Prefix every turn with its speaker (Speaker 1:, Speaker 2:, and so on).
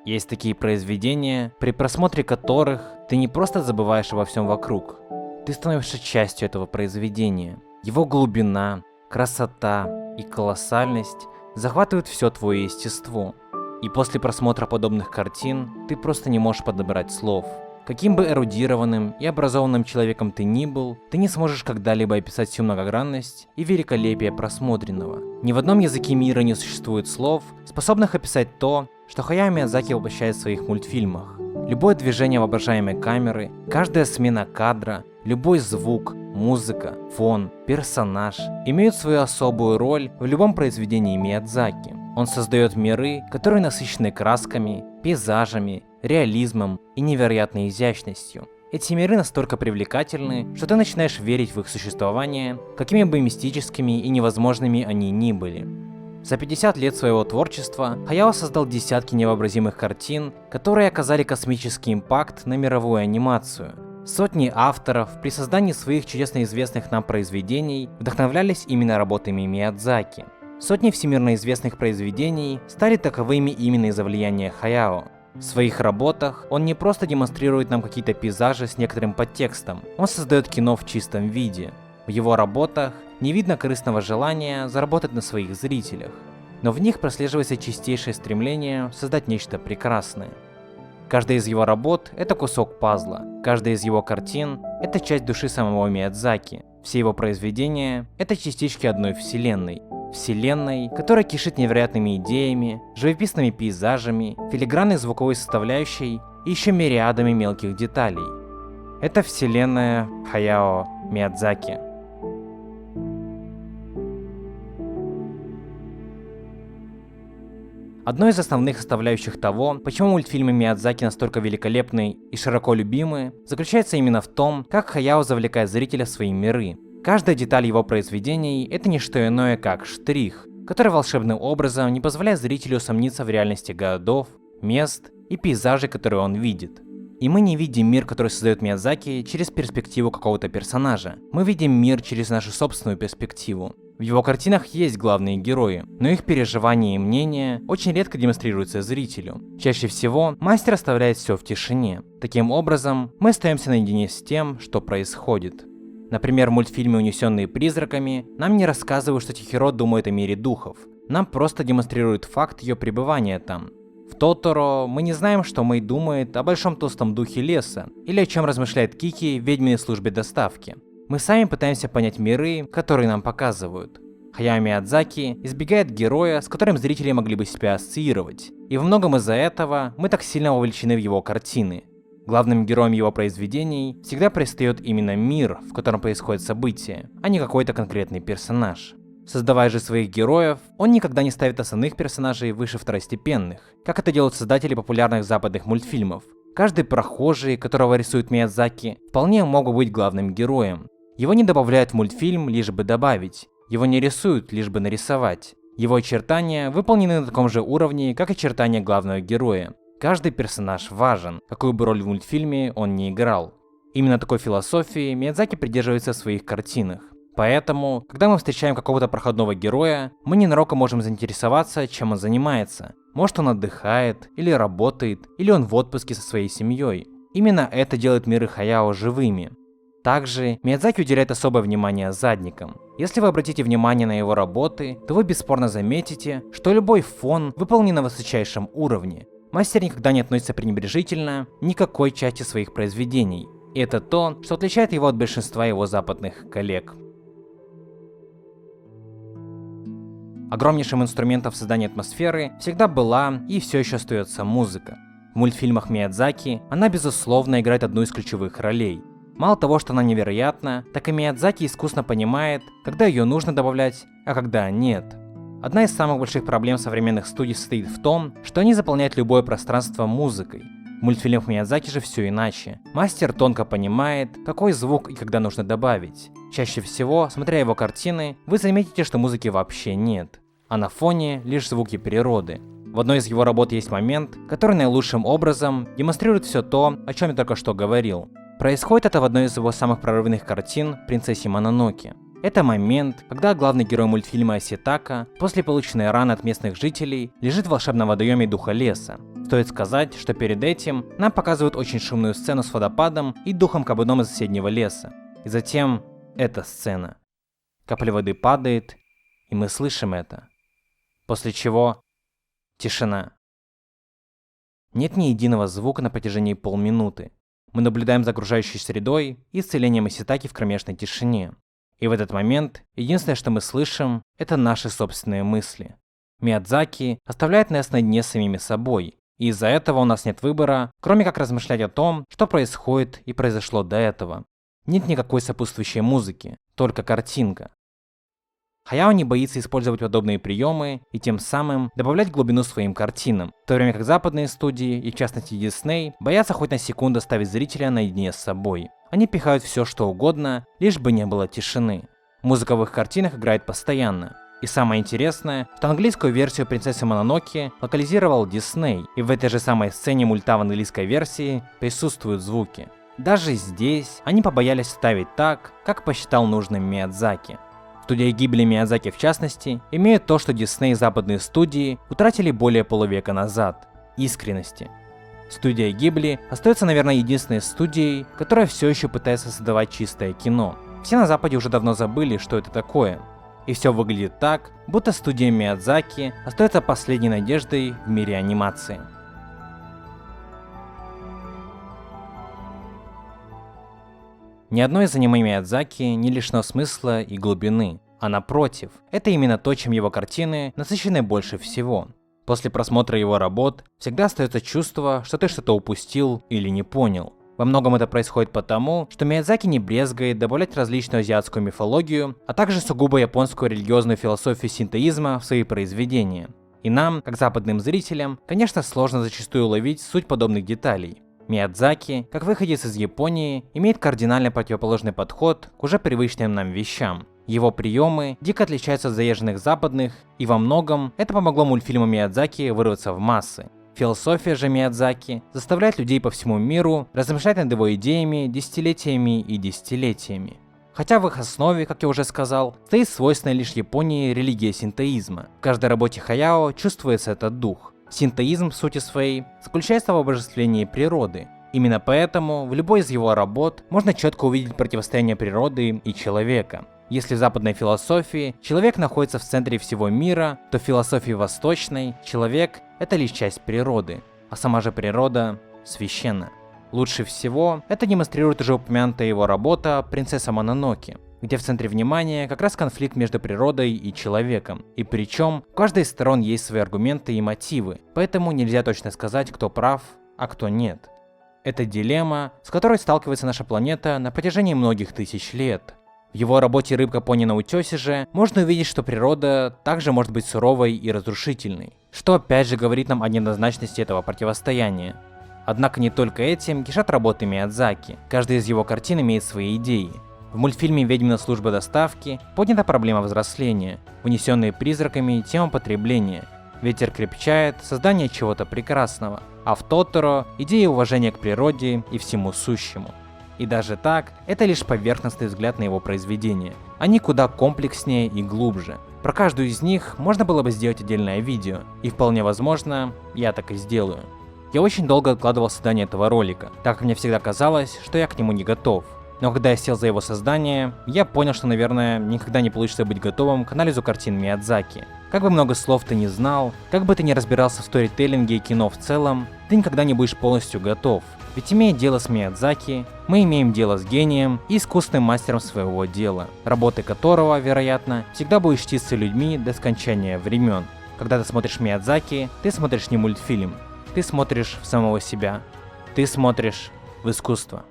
Speaker 1: Есть такие произведения, при просмотре которых ты не просто забываешь обо всем вокруг, ты становишься частью этого произведения. Его глубина, красота и колоссальность захватывают все твое естество. И после просмотра подобных картин ты просто не можешь подобрать слов. Каким бы эрудированным и образованным человеком ты ни был, ты не сможешь когда-либо описать всю многогранность и великолепие просмотренного. Ни в одном языке мира не существует слов, способных описать то, что Хаяо Миядзаки воплощает в своих мультфильмах. Любое движение воображаемой камеры, каждая смена кадра, любой звук, музыка, фон, персонаж имеют свою особую роль в любом произведении Миядзаки. Он создает миры, которые насыщены красками, пейзажами, реализмом и невероятной изящностью. Эти миры настолько привлекательны, что ты начинаешь верить в их существование, какими бы мистическими и невозможными они ни были. За 50 лет своего творчества Хаяо создал десятки невообразимых картин, которые оказали космический импакт на мировую анимацию. Сотни авторов при создании своих чудесно известных нам произведений вдохновлялись именно работами Миядзаки. Сотни всемирно известных произведений стали таковыми именно из-за влияния Хаяо. В своих работах он не просто демонстрирует нам какие-то пейзажи с некоторым подтекстом, он создает кино в чистом виде. В его работах не видно корыстного желания заработать на своих зрителях, но в них прослеживается чистейшее стремление создать нечто прекрасное. Каждая из его работ – это кусок пазла, каждая из его картин – это часть души самого Миядзаки. Все его произведения – это частички одной вселенной. Вселенной, которая кишит невероятными идеями, живописными пейзажами, филигранной звуковой составляющей и еще мириадами мелких деталей. Это вселенная Хаяо Миядзаки. Одной из основных составляющих того, почему мультфильмы Миядзаки настолько великолепны и широко любимы, заключается именно в том, как Хаяо завлекает зрителя в свои миры. Каждая деталь его произведений – это не что иное, как штрих, который волшебным образом не позволяет зрителю усомниться в реальности городов, мест и пейзажей, которые он видит. И мы не видим мир, который создает Миядзаки, через перспективу какого-то персонажа. Мы видим мир через нашу собственную перспективу. В его картинах есть главные герои, но их переживания и мнения очень редко демонстрируются зрителю. Чаще всего мастер оставляет все в тишине. Таким образом, мы остаемся наедине с тем, что происходит. Например, в мультфильме «Унесенные призраками» нам не рассказывают, что Чихиро думает о мире духов. Нам просто демонстрируют факт ее пребывания там. В Тоторо мы не знаем, что Мэй думает о большом толстом духе леса, или о чем размышляет Кики в ведьминой службе доставки. Мы сами пытаемся понять миры, которые нам показывают. Хаяо Миядзаки избегает героя, с которым зрители могли бы себя ассоциировать. И во многом из-за этого мы так сильно вовлечены в его картины. Главным героем его произведений всегда предстает именно мир, в котором происходит событие, а не какой-то конкретный персонаж. Создавая же своих героев, он никогда не ставит основных персонажей выше второстепенных, как это делают создатели популярных западных мультфильмов. Каждый прохожий, которого рисует Миядзаки, вполне мог бы быть главным героем. Его не добавляют в мультфильм, лишь бы добавить. Его не рисуют, лишь бы нарисовать. Его очертания выполнены на таком же уровне, как очертания главного героя. Каждый персонаж важен, какую бы роль в мультфильме он ни играл. Именно такой философии Миядзаки придерживается в своих картинах. Поэтому, когда мы встречаем какого-то проходного героя, мы ненароком можем заинтересоваться, чем он занимается. Может, он отдыхает, или работает, или он в отпуске со своей семьей. Именно это делает миры Хаяо живыми. Также Миядзаки уделяет особое внимание задникам. Если вы обратите внимание на его работы, то вы бесспорно заметите, что любой фон выполнен на высочайшем уровне. Мастер никогда не относится пренебрежительно ни к какой части своих произведений. И это то, что отличает его от большинства его западных коллег. Огромнейшим инструментом в создании атмосферы всегда была и все еще остается музыка. В мультфильмах Миядзаки она безусловно играет одну из ключевых ролей. Мало того, что она невероятна, так и Миядзаки искусно понимает, когда ее нужно добавлять, а когда нет. Одна из самых больших проблем современных студий состоит в том, что они заполняют любое пространство музыкой. В мультфильмах Миядзаки же все иначе. Мастер тонко понимает, какой звук и когда нужно добавить. Чаще всего, смотря его картины, вы заметите, что музыки вообще нет, а на фоне лишь звуки природы. В одной из его работ есть момент, который наилучшим образом демонстрирует все то, о чем я только что говорил. Происходит это в одной из его самых прорывных картин «Принцессе Мононоке». Это момент, когда главный герой мультфильма Аситака, после полученной раны от местных жителей, лежит в волшебном водоеме духа леса. Стоит сказать, что перед этим нам показывают очень шумную сцену с водопадом и духом кабаном из соседнего леса. И затем эта сцена. Капля воды падает, и мы слышим это. После чего тишина. Нет ни единого звука на протяжении полминуты. Мы наблюдаем за окружающей средой и исцелением Иситаки в кромешной тишине. И в этот момент единственное, что мы слышим, это наши собственные мысли. Миядзаки оставляет нас наедине с самими собой, и из-за этого у нас нет выбора, кроме как размышлять о том, что происходит и произошло до этого. Нет никакой сопутствующей музыки, только картинка. Хаяо не боится использовать подобные приемы и тем самым добавлять глубину своим картинам, в то время как западные студии, и в частности Disney, боятся хоть на секунду оставить зрителя наедине с собой. Они пихают все что угодно, лишь бы не было тишины. Музыка в их картинах играет постоянно. И самое интересное, что английскую версию принцессы Мононоке локализировал Disney, и в этой же самой сцене мульта в английской версии присутствуют звуки. Даже здесь они побоялись ставить так, как посчитал нужным Миядзаки. Студия Гибли Миядзаки в частности имеют то, что Disney и западные студии утратили более полувека назад – искренности. Студия Гибли остается, наверное, единственной студией, которая все еще пытается создавать чистое кино. Все на Западе уже давно забыли, что это такое. И все выглядит так, будто студия Миядзаки остается последней надеждой в мире анимации. Ни одно из аниме Миядзаки не лишено смысла и глубины, а напротив, это именно то, чем его картины насыщены больше всего. После просмотра его работ всегда остается чувство, что ты что-то упустил или не понял. Во многом это происходит потому, что Миядзаки не брезгает добавлять различную азиатскую мифологию, а также сугубо японскую религиозную философию синтоизма в свои произведения. И нам, как западным зрителям, конечно, сложно зачастую уловить суть подобных деталей. Миядзаки, как выходец из Японии, имеет кардинально противоположный подход к уже привычным нам вещам. Его приемы дико отличаются от заезженных западных, и во многом это помогло мультфильму Миядзаки вырваться в массы. Философия же Миядзаки заставляет людей по всему миру размышлять над его идеями десятилетиями и десятилетиями. Хотя в их основе, как я уже сказал, стоит свойственная лишь Японии религия синтоизма. В каждой работе Хаяо чувствуется этот дух. Синтоизм в сути своей заключается в обожествлении природы. Именно поэтому в любой из его работ можно четко увидеть противостояние природы и человека. Если в западной философии человек находится в центре всего мира, то в философии восточной человек – это лишь часть природы, а сама же природа священна. Лучше всего это демонстрирует уже упомянутая его работа «Принцесса Мононоке», где в центре внимания как раз конфликт между природой и человеком. И причем у каждой из сторон есть свои аргументы и мотивы, поэтому нельзя точно сказать, кто прав, а кто нет. Это дилемма, с которой сталкивается наша планета на протяжении многих тысяч лет. В его работе «Рыбка Пони на утесе» же можно увидеть, что природа также может быть суровой и разрушительной, что опять же говорит нам о неоднозначности этого противостояния. Однако не только этим кишат работы Миядзаки, каждая из его картин имеет свои идеи. В мультфильме «Ведьмина служба доставки» поднята проблема взросления, внесенные призраками тема потребления. Ветер крепчает создание чего-то прекрасного, а в Тоторо идея уважения к природе и всему сущему. И даже так, это лишь поверхностный взгляд на его произведения. Они куда комплекснее и глубже. Про каждую из них можно было бы сделать отдельное видео, и вполне возможно, я так и сделаю. Я очень долго откладывал создание этого ролика, так как мне всегда казалось, что я к нему не готов. Но когда я сел за его создание, я понял, что, наверное, никогда не получится быть готовым к анализу картин Миядзаки. Как бы много слов ты ни знал, как бы ты ни разбирался в сторителлинге и кино в целом, ты никогда не будешь полностью готов. Ведь имея дело с Миядзаки, мы имеем дело с гением и искусным мастером своего дела, работы которого, вероятно, всегда будет чтиться людьми до скончания времен. Когда ты смотришь Миядзаки, ты смотришь не мультфильм, ты смотришь в самого себя, ты смотришь в искусство.